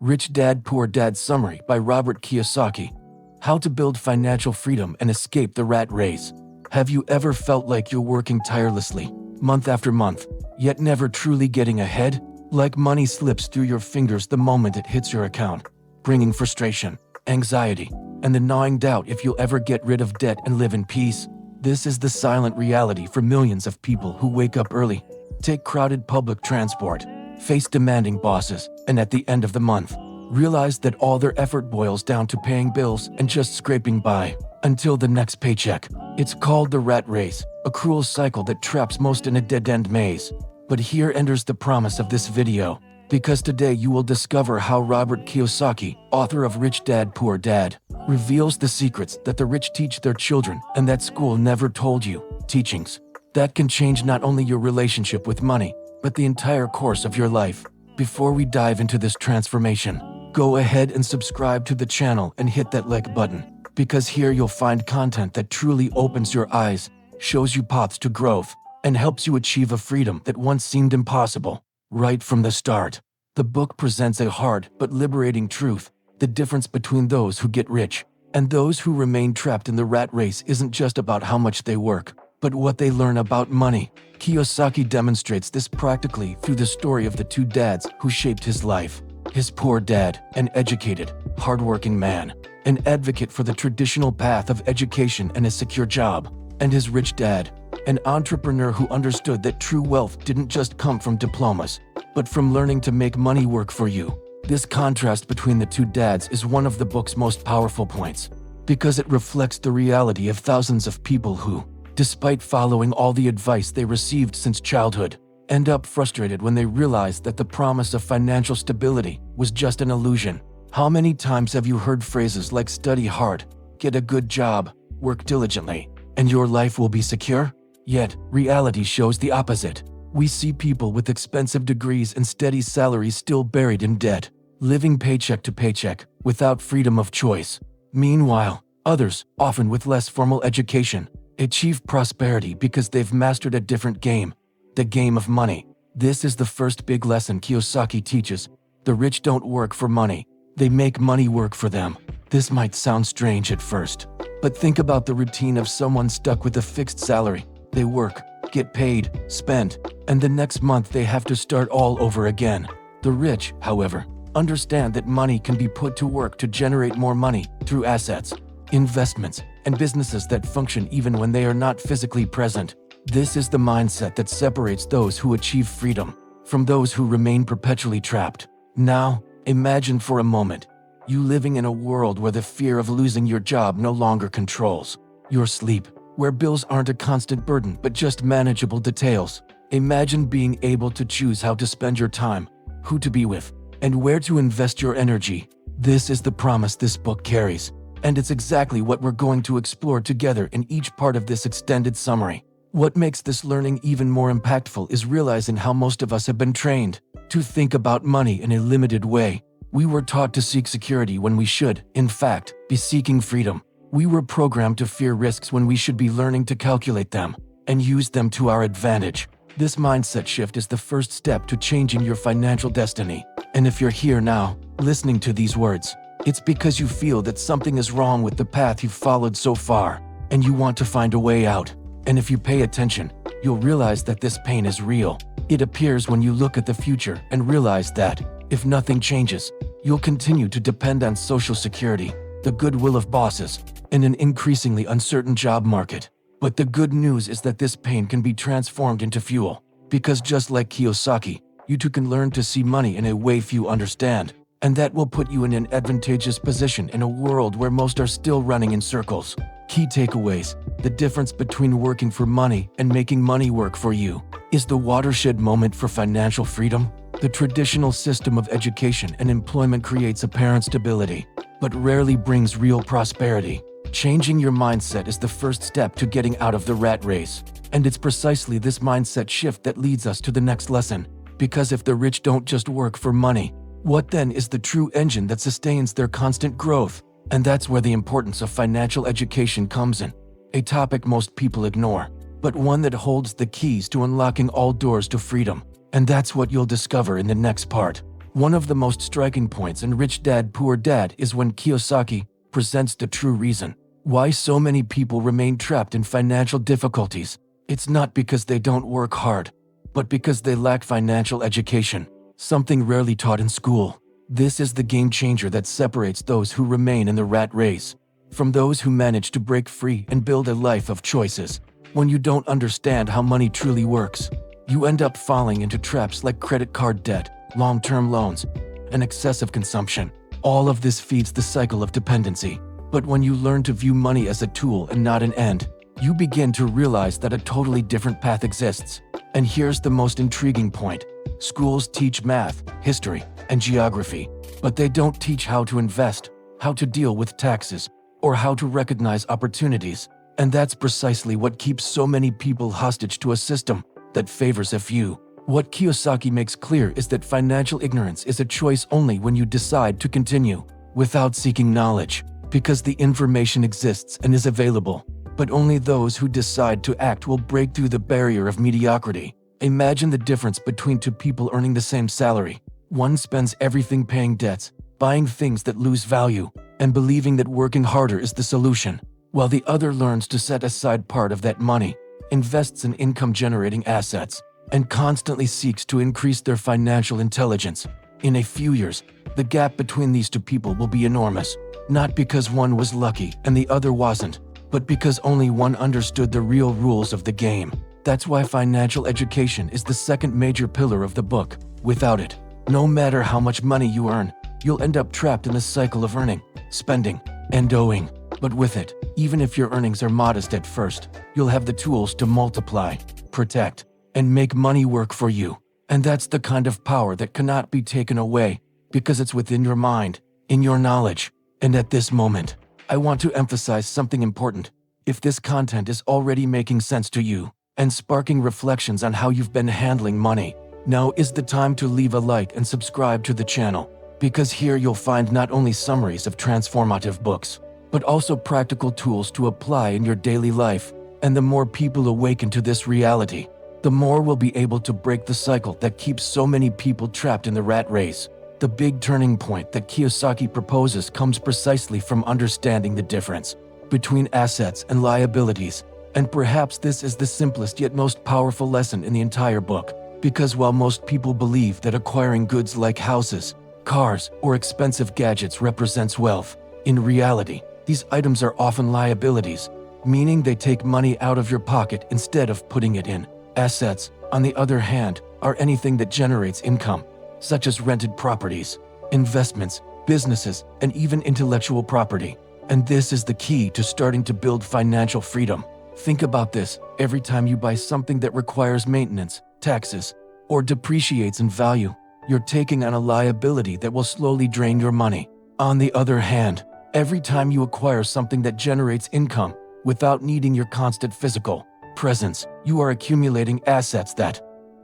Rich Dad Poor Dad Summary by Robert Kiyosaki. How to build financial freedom and escape the rat race. Have you ever felt like you're working tirelessly, month after month, yet never truly getting ahead? Like money slips through your fingers the moment it hits your account, bringing frustration, anxiety, and the gnawing doubt if you'll ever get rid of debt and live in peace. This is the silent reality for millions of people who wake up early, take crowded public transport, face demanding bosses, and at the end of the month, realize that all their effort boils down to paying bills and just scraping by until the next paycheck. It's called the rat race, a cruel cycle that traps most in a dead-end maze. But here enters the promise of this video, because today you will discover how Robert Kiyosaki, author of Rich Dad Poor Dad, reveals the secrets that the rich teach their children and that school never told you, teachings that can change not only your relationship with money, but the entire course of your life. Before we dive into this transformation, go ahead and subscribe to the channel and hit that like button, because here you'll find content that truly opens your eyes, shows you paths to growth, and helps you achieve a freedom that once seemed impossible. Right from the start, the book presents a hard but liberating truth. The difference between those who get rich and those who remain trapped in the rat race isn't just about how much they work, but what they learn about money. Kiyosaki demonstrates this practically through the story of the two dads who shaped his life. His poor dad, an educated, hardworking man, an advocate for the traditional path of education and a secure job, and his rich dad, an entrepreneur who understood that true wealth didn't just come from diplomas, but from learning to make money work for you. This contrast between the two dads is one of the book's most powerful points, because it reflects the reality of thousands of people who, despite following all the advice they received since childhood, end up frustrated when they realize that the promise of financial stability was just an illusion. How many times have you heard phrases like study hard, get a good job, work diligently, and your life will be secure? Yet, reality shows the opposite. We see people with expensive degrees and steady salaries still buried in debt, living paycheck to paycheck, without freedom of choice. Meanwhile, others, often with less formal education, achieve prosperity because they've mastered a different game, the game of money. This is the first big lesson Kiyosaki teaches. The rich don't work for money, they make money work for them. This might sound strange at first, but think about the routine of someone stuck with a fixed salary. They work, get paid, spend, and the next month they have to start all over again. The rich, however, understand that money can be put to work to generate more money through assets, investments, and businesses that function even when they are not physically present. This is the mindset that separates those who achieve freedom from those who remain perpetually trapped. Now, imagine for a moment you living in a world where the fear of losing your job no longer controls your sleep, where bills aren't a constant burden but just manageable details. Imagine being able to choose how to spend your time, who to be with, and where to invest your energy. This is the promise this book carries, and it's exactly what we're going to explore together in each part of this extended summary. What makes this learning even more impactful is realizing how most of us have been trained to think about money in a limited way. We were taught to seek security when we should, in fact, be seeking freedom. We were programmed to fear risks when we should be learning to calculate them and use them to our advantage. This mindset shift is the first step to changing your financial destiny. And if you're here now, listening to these words, it's because you feel that something is wrong with the path you've followed so far, and you want to find a way out. And if you pay attention, you'll realize that this pain is real. It appears when you look at the future and realize that, if nothing changes, you'll continue to depend on social security, the goodwill of bosses, and an increasingly uncertain job market. But the good news is that this pain can be transformed into fuel, because just like Kiyosaki, you too can learn to see money in a way few understand, and that will put you in an advantageous position in a world where most are still running in circles. Key takeaways: the difference between working for money and making money work for you is the watershed moment for financial freedom. The traditional system of education and employment creates apparent stability, but rarely brings real prosperity. Changing your mindset is the first step to getting out of the rat race, and it's precisely this mindset shift that leads us to the next lesson. Because if the rich don't just work for money, what then is the true engine that sustains their constant growth? And that's where the importance of financial education comes in, a topic most people ignore, but one that holds the keys to unlocking all doors to freedom. And that's what you'll discover in the next part. One of the most striking points in Rich Dad Poor Dad is when Kiyosaki presents the true reason why so many people remain trapped in financial difficulties. It's not because they don't work hard, but because they lack financial education, something rarely taught in school. This is the game changer that separates those who remain in the rat race from those who manage to break free and build a life of choices. When you don't understand how money truly works, you end up falling into traps like credit card debt, long-term loans, and excessive consumption. All of this feeds the cycle of dependency. But when you learn to view money as a tool and not an end, you begin to realize that a totally different path exists. And here's the most intriguing point. Schools teach math, history, and geography, but they don't teach how to invest, how to deal with taxes, or how to recognize opportunities. And that's precisely what keeps so many people hostage to a system that favors a few. What Kiyosaki makes clear is that financial ignorance is a choice only when you decide to continue without seeking knowledge, because the information exists and is available, but only those who decide to act will break through the barrier of mediocrity. Imagine the difference between two people earning the same salary. One spends everything paying debts, buying things that lose value, and believing that working harder is the solution, while the other learns to set aside part of that money, invests in income-generating assets, and constantly seeks to increase their financial intelligence. In a few years, the gap between these two people will be enormous, not because one was lucky and the other wasn't, but because only one understood the real rules of the game. That's why financial education is the second major pillar of the book. Without it, no matter how much money you earn, you'll end up trapped in a cycle of earning, spending, and owing. But with it, even if your earnings are modest at first, you'll have the tools to multiply, protect, and make money work for you. And that's the kind of power that cannot be taken away, because it's within your mind, in your knowledge. And at this moment, I want to emphasize something important. If this content is already making sense to you and sparking reflections on how you've been handling money, now is the time to leave a like and subscribe to the channel, because here you'll find not only summaries of transformative books, but also practical tools to apply in your daily life. And the more people awaken to this reality, the more we'll be able to break the cycle that keeps so many people trapped in the rat race. The big turning point that Kiyosaki proposes comes precisely from understanding the difference between assets and liabilities. And perhaps this is the simplest yet most powerful lesson in the entire book. Because while most people believe that acquiring goods like houses, cars, or expensive gadgets represents wealth, in reality, these items are often liabilities, meaning they take money out of your pocket instead of putting it in. Assets, on the other hand, are anything that generates income, such as rented properties, investments, businesses, and even intellectual property. And this is the key to starting to build financial freedom. Think about this: every time you buy something that requires maintenance, taxes, or depreciates in value, you're taking on a liability that will slowly drain your money. On the other hand, every time you acquire something that generates income without needing your constant physical presence, you are accumulating assets that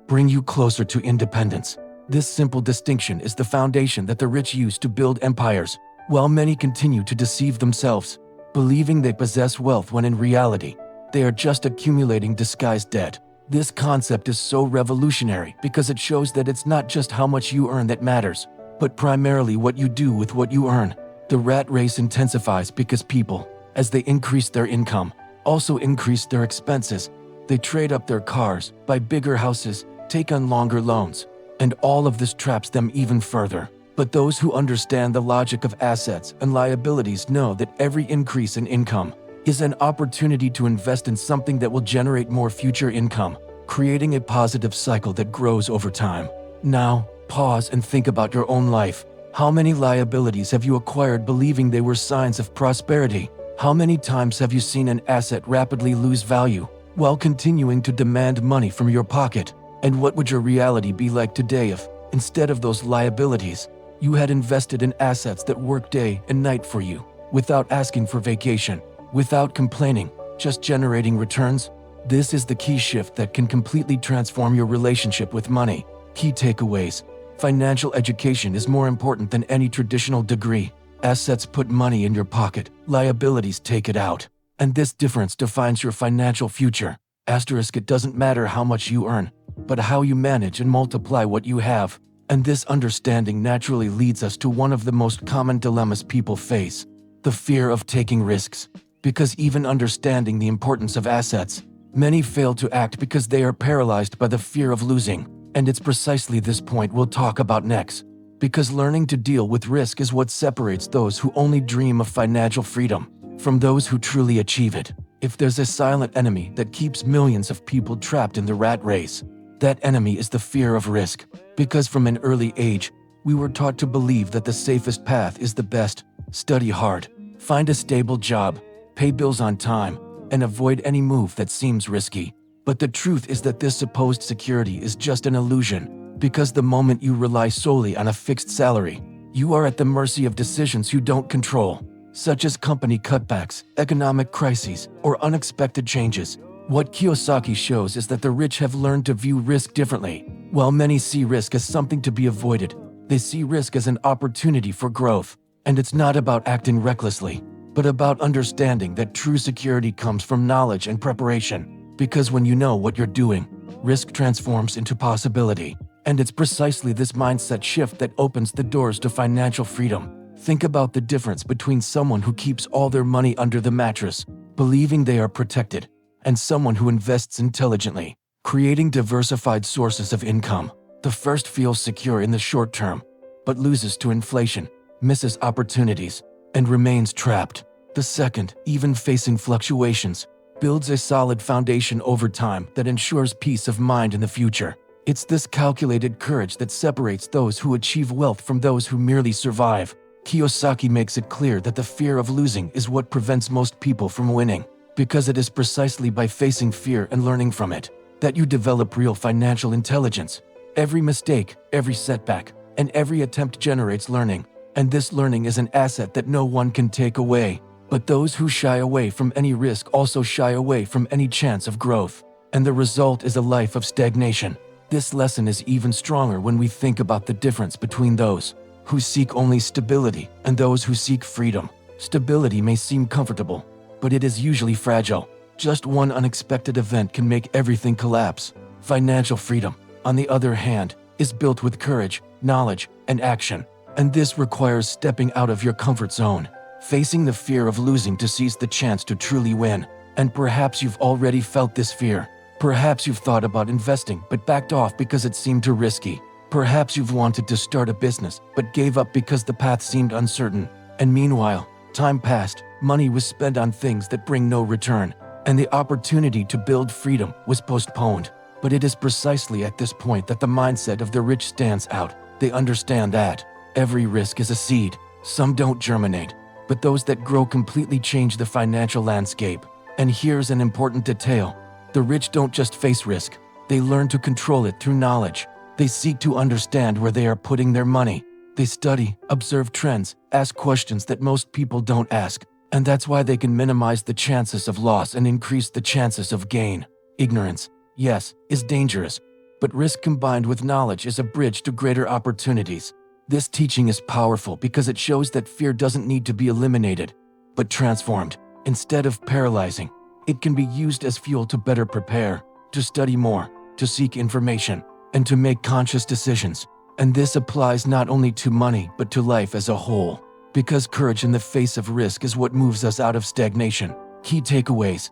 bring you closer to independence. This simple distinction is the foundation that the rich use to build empires, while many continue to deceive themselves, believing they possess wealth when in reality, they are just accumulating disguised debt. This concept is so revolutionary because it shows that it's not just how much you earn that matters, but primarily what you do with what you earn. The rat race intensifies because people, as they increase their income, also increase their expenses. They trade up their cars, buy bigger houses, take on longer loans, and all of this traps them even further. But those who understand the logic of assets and liabilities know that every increase in income is an opportunity to invest in something that will generate more future income, creating a positive cycle that grows over time. Now, pause and think about your own life. How many liabilities have you acquired believing they were signs of prosperity? How many times have you seen an asset rapidly lose value while continuing to demand money from your pocket? And what would your reality be like today if, instead of those liabilities, you had invested in assets that work day and night for you, without asking for vacation, without complaining, just generating returns? This is the key shift that can completely transform your relationship with money. Key takeaways: financial education is more important than any traditional degree. Assets put money in your pocket, liabilities take it out. And this difference defines your financial future. Asterisk, it doesn't matter how much you earn, but how you manage and multiply what you have. And this understanding naturally leads us to one of the most common dilemmas people face: the fear of taking risks. Because even understanding the importance of assets, many fail to act because they are paralyzed by the fear of losing. And it's precisely this point we'll talk about next. Because learning to deal with risk is what separates those who only dream of financial freedom from those who truly achieve it. If there's a silent enemy that keeps millions of people trapped in the rat race, that enemy is the fear of risk. Because from an early age, we were taught to believe that the safest path is the best: study hard, find a stable job, pay bills on time, and avoid any move that seems risky. But the truth is that this supposed security is just an illusion, because the moment you rely solely on a fixed salary, you are at the mercy of decisions you don't control, such as company cutbacks, economic crises, or unexpected changes. What Kiyosaki shows is that the rich have learned to view risk differently. While many see risk as something to be avoided, they see risk as an opportunity for growth. And it's not about acting recklessly, but about understanding that true security comes from knowledge and preparation. Because when you know what you're doing, risk transforms into possibility. And it's precisely this mindset shift that opens the doors to financial freedom. Think about the difference between someone who keeps all their money under the mattress, believing they are protected, and someone who invests intelligently, creating diversified sources of income. The first feels secure in the short term, but loses to inflation, misses opportunities, and remains trapped. The second, even facing fluctuations, builds a solid foundation over time that ensures peace of mind in the future. It's this calculated courage that separates those who achieve wealth from those who merely survive. Kiyosaki makes it clear that the fear of losing is what prevents most people from winning, because it is precisely by facing fear and learning from it that you develop real financial intelligence. Every mistake, every setback, and every attempt generates learning, and this learning is an asset that no one can take away. But those who shy away from any risk also shy away from any chance of growth, and the result is a life of stagnation. This lesson is even stronger when we think about the difference between those who seek only stability and those who seek freedom. Stability may seem comfortable, but it is usually fragile. Just one unexpected event can make everything collapse. Financial freedom, on the other hand, is built with courage, knowledge, and action. And this requires stepping out of your comfort zone, facing the fear of losing to seize the chance to truly win. And perhaps you've already felt this fear. Perhaps you've thought about investing but backed off because it seemed too risky. Perhaps you've wanted to start a business but gave up because the path seemed uncertain. And meanwhile, time passed, money was spent on things that bring no return, and the opportunity to build freedom was postponed. But it is precisely at this point that the mindset of the rich stands out. They understand that every risk is a seed. Some don't germinate, but those that grow completely change the financial landscape. And here's an important detail. The rich don't just face risk, they learn to control it through knowledge. They seek to understand where they are putting their money. They study, observe trends, ask questions that most people don't ask. And that's why they can minimize the chances of loss and increase the chances of gain. Ignorance, yes, is dangerous, but risk combined with knowledge is a bridge to greater opportunities. This teaching is powerful because it shows that fear doesn't need to be eliminated, but transformed. Instead of paralyzing, it can be used as fuel to better prepare, to study more, to seek information, and to make conscious decisions. And this applies not only to money but to life as a whole. Because courage in the face of risk is what moves us out of stagnation. Key takeaways: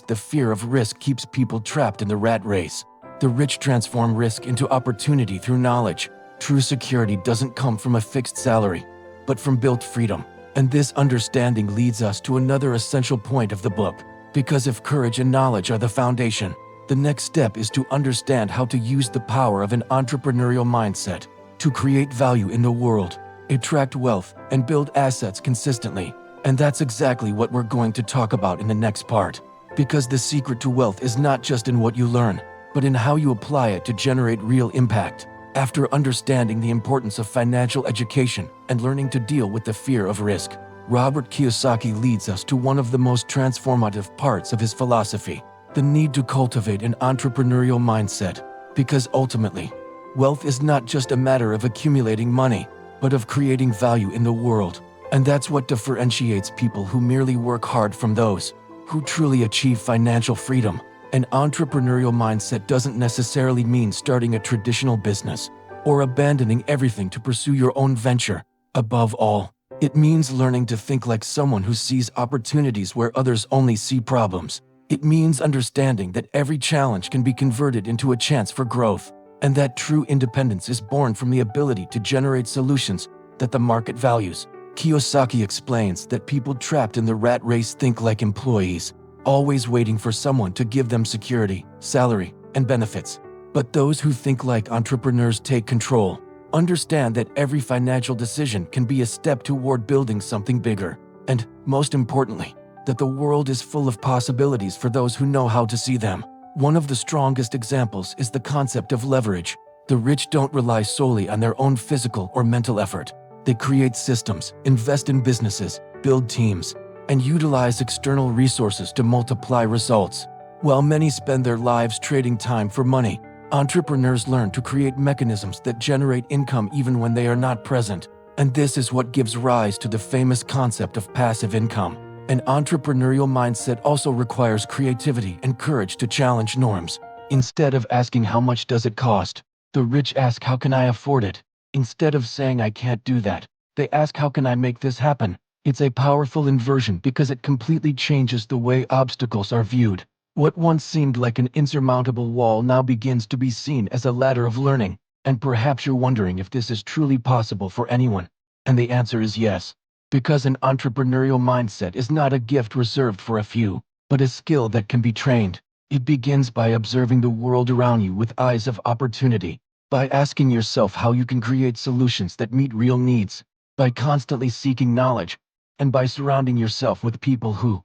the fear of risk keeps people trapped in the rat race. The rich transform risk into opportunity through knowledge. True security doesn't come from a fixed salary, but from built freedom. And this understanding leads us to another essential point of the book. Because if courage and knowledge are the foundation, the next step is to understand how to use the power of an entrepreneurial mindset to create value in the world, attract wealth, and build assets consistently. And that's exactly what we're going to talk about in the next part. Because the secret to wealth is not just in what you learn, but in how you apply it to generate real impact. After understanding the importance of financial education and learning to deal with the fear of risk, Robert Kiyosaki leads us to one of the most transformative parts of his philosophy: the need to cultivate an entrepreneurial mindset. Because ultimately, wealth is not just a matter of accumulating money, but of creating value in the world. And that's what differentiates people who merely work hard from those who truly achieve financial freedom. An entrepreneurial mindset doesn't necessarily mean starting a traditional business. or abandoning everything to pursue your own venture. Above all, it means learning to think like someone who sees opportunities where others only see problems. It means understanding that every challenge can be converted into a chance for growth, and that true independence is born from the ability to generate solutions that the market values. Kiyosaki explains that people trapped in the rat race think like employees, always waiting for someone to give them security, salary, and benefits. But those who think like entrepreneurs take control, understand that every financial decision can be a step toward building something bigger, and, most importantly, that the world is full of possibilities for those who know how to see them. One of the strongest examples is the concept of leverage. The rich don't rely solely on their own physical or mental effort. They create systems, invest in businesses, build teams, and utilize external resources to multiply results. While many spend their lives trading time for money, entrepreneurs learn to create mechanisms that generate income even when they are not present. And this is what gives rise to the famous concept of passive income. An entrepreneurial mindset also requires creativity and courage to challenge norms. Instead of asking how much does it cost, the rich ask how can I afford it? Instead of saying I can't do that, they ask how can I make this happen? It's a powerful inversion because it completely changes the way obstacles are viewed. What once seemed like an insurmountable wall now begins to be seen as a ladder of learning, and perhaps you're wondering if this is truly possible for anyone. And the answer is yes. Because an entrepreneurial mindset is not a gift reserved for a few, but a skill that can be trained. It begins by observing the world around you with eyes of opportunity, by asking yourself how you can create solutions that meet real needs, by constantly seeking knowledge, and by surrounding yourself with people who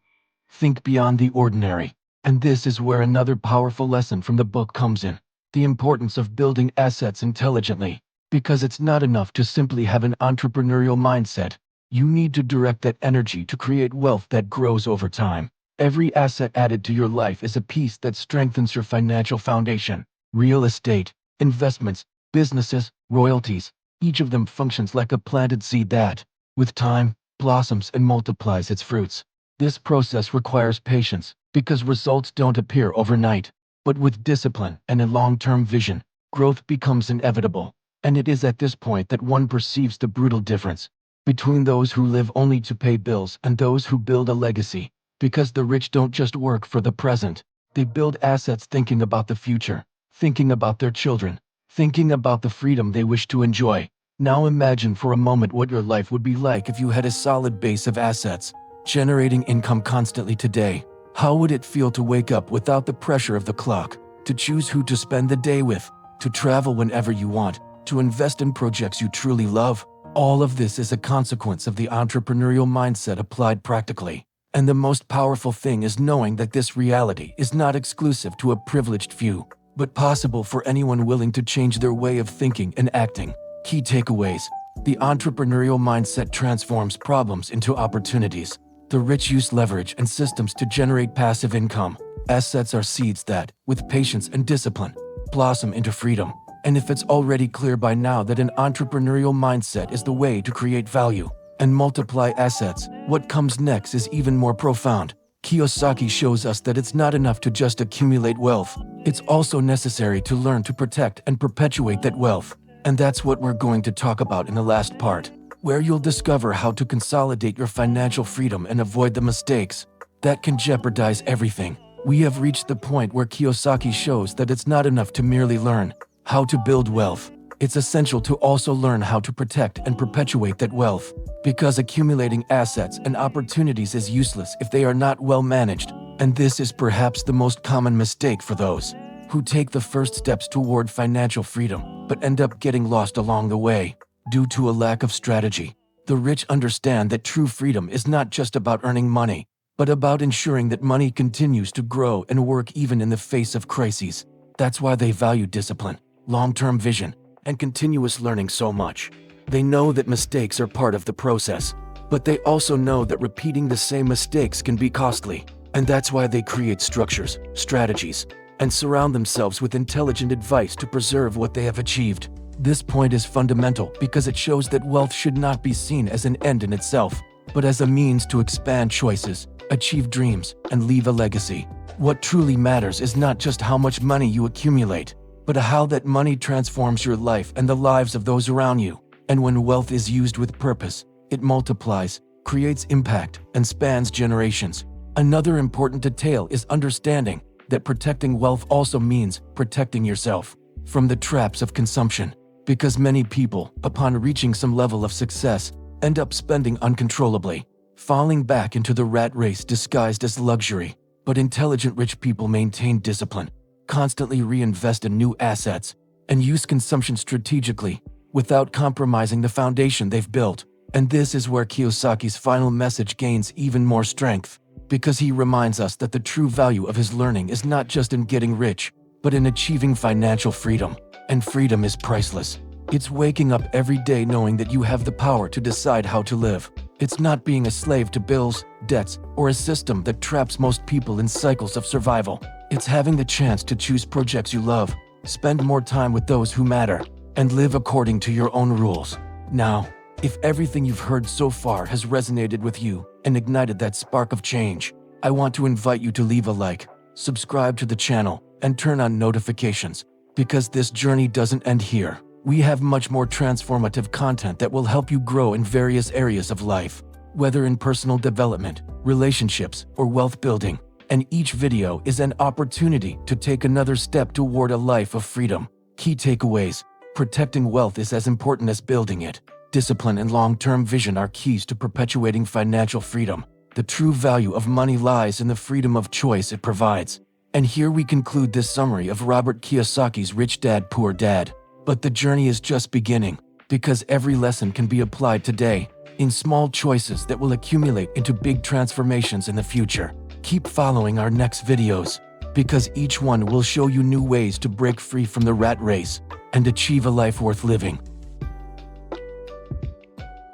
think beyond the ordinary. And this is where another powerful lesson from the book comes in: the importance of building assets intelligently. Because it's not enough to simply have an entrepreneurial mindset. You need to direct that energy to create wealth that grows over time. Every asset added to your life is a piece that strengthens your financial foundation. Real estate, investments, businesses, royalties, each of them functions like a planted seed that, with time, blossoms and multiplies its fruits. This process requires patience, because results don't appear overnight. But with discipline and a long-term vision, growth becomes inevitable. And it is at this point that one perceives the brutal difference between those who live only to pay bills and those who build a legacy. Because the rich don't just work for the present, they build assets thinking about the future, thinking about their children, thinking about the freedom they wish to enjoy. Now imagine for a moment what your life would be like if you had a solid base of assets, generating income constantly today. How would it feel to wake up without the pressure of the clock, to choose who to spend the day with, to travel whenever you want, to invest in projects you truly love? All of this is a consequence of the entrepreneurial mindset applied practically. And the most powerful thing is knowing that this reality is not exclusive to a privileged few, but possible for anyone willing to change their way of thinking and acting. Key takeaways: the entrepreneurial mindset transforms problems into opportunities. The rich use leverage and systems to generate passive income. Assets are seeds that, with patience and discipline, blossom into freedom. And if it's already clear by now that an entrepreneurial mindset is the way to create value and multiply assets, what comes next is even more profound. Kiyosaki shows us that it's not enough to just accumulate wealth. It's also necessary to learn to protect and perpetuate that wealth. And that's what we're going to talk about in the last part, where you'll discover how to consolidate your financial freedom and avoid the mistakes that can jeopardize everything. We have reached the point where Kiyosaki shows that it's not enough to merely learn how to build wealth. It's essential to also learn how to protect and perpetuate that wealth, because accumulating assets and opportunities is useless if they are not well managed. And this is perhaps the most common mistake for those who take the first steps toward financial freedom, but end up getting lost along the way due to a lack of strategy. The rich understand that true freedom is not just about earning money, but about ensuring that money continues to grow and work even in the face of crises. That's why they value discipline, long-term vision, and continuous learning so much. They know that mistakes are part of the process, but they also know that repeating the same mistakes can be costly. And that's why they create structures, strategies, and surround themselves with intelligent advice to preserve what they have achieved. This point is fundamental because it shows that wealth should not be seen as an end in itself, but as a means to expand choices, achieve dreams, and leave a legacy. What truly matters is not just how much money you accumulate, but how that money transforms your life and the lives of those around you. And when wealth is used with purpose, it multiplies, creates impact, and spans generations. Another important detail is understanding that protecting wealth also means protecting yourself from the traps of consumption, because many people, upon reaching some level of success, end up spending uncontrollably, falling back into the rat race disguised as luxury. But intelligent rich people maintain discipline, constantly reinvest in new assets, and use consumption strategically without compromising the foundation they've built. And this is where Kiyosaki's final message gains even more strength, because he reminds us that the true value of his learning is not just in getting rich, but in achieving financial freedom. And freedom is priceless. It's waking up every day knowing that you have the power to decide how to live. It's not being a slave to bills, debts, or a system that traps most people in cycles of survival. It's having the chance to choose projects you love, spend more time with those who matter, and live according to your own rules. Now, if everything you've heard so far has resonated with you and ignited that spark of change, I want to invite you to leave a like, subscribe to the channel, and turn on notifications, because this journey doesn't end here. We have much more transformative content that will help you grow in various areas of life, whether in personal development, relationships, or wealth building. And each video is an opportunity to take another step toward a life of freedom. Key takeaways: protecting wealth is as important as building it. Discipline and long-term vision are keys to perpetuating financial freedom. The true value of money lies in the freedom of choice it provides. And here we conclude this summary of Robert Kiyosaki's Rich Dad, Poor Dad. But the journey is just beginning, because every lesson can be applied today in small choices that will accumulate into big transformations in the future. Keep following our next videos, because each one will show you new ways to break free from the rat race and achieve a life worth living.